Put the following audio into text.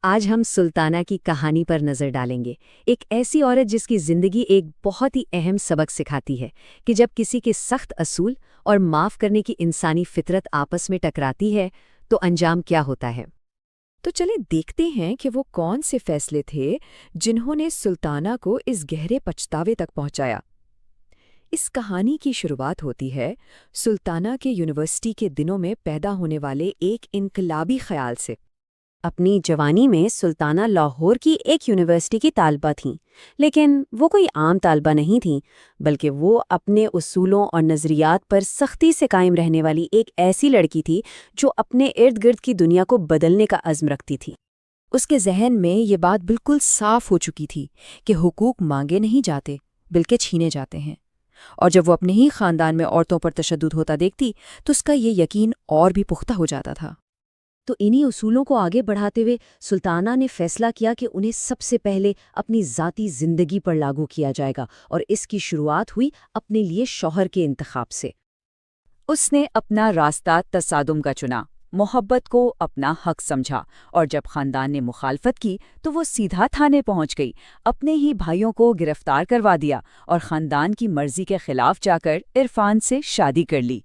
آج ہم سلطانہ کی کہانی پر نظر ڈالیں گے، ایک ایسی عورت جس کی زندگی ایک بہت ہی اہم سبق سکھاتی ہے کہ جب کسی کے سخت اصول اور معاف کرنے کی انسانی فطرت آپس میں ٹکراتی ہے تو انجام کیا ہوتا ہے۔ تو چلیں دیکھتے ہیں کہ وہ کون سے فیصلے تھے جنہوں نے سلطانہ کو اس گہرے پچھتاوے تک پہنچایا۔ اس کہانی کی شروعات ہوتی ہے سلطانہ کے یونیورسٹی کے دنوں میں پیدا ہونے والے ایک انقلابی خیال سے۔ اپنی جوانی میں سلطانہ لاہور کی ایک یونیورسٹی کی طالبہ تھیں، لیکن وہ کوئی عام طالبہ نہیں تھیں، بلکہ وہ اپنے اصولوں اور نظریات پر سختی سے قائم رہنے والی ایک ایسی لڑکی تھی جو اپنے ارد گرد کی دنیا کو بدلنے کا عزم رکھتی تھی۔ اس کے ذہن میں یہ بات بالکل صاف ہو چکی تھی کہ حقوق مانگے نہیں جاتے بلکہ چھینے جاتے ہیں، اور جب وہ اپنے ہی خاندان میں عورتوں پر تشدد ہوتا دیکھتی تو اس کا یہ یقین اور بھی پختہ ہو جاتا تھا۔ تو انہی اصولوں کو آگے بڑھاتے ہوئے سلطانہ نے فیصلہ کیا کہ انہیں سب سے پہلے اپنی ذاتی زندگی پر لاگو کیا جائے گا، اور اس کی شروعات ہوئی اپنے لیے شوہر کے انتخاب سے۔ اس نے اپنا راستہ تصادم کا چنا، محبت کو اپنا حق سمجھا، اور جب خاندان نے مخالفت کی تو وہ سیدھا تھانے پہنچ گئی، اپنے ہی بھائیوں کو گرفتار کروا دیا اور خاندان کی مرضی کے خلاف جا کر عرفان سے شادی کر لی۔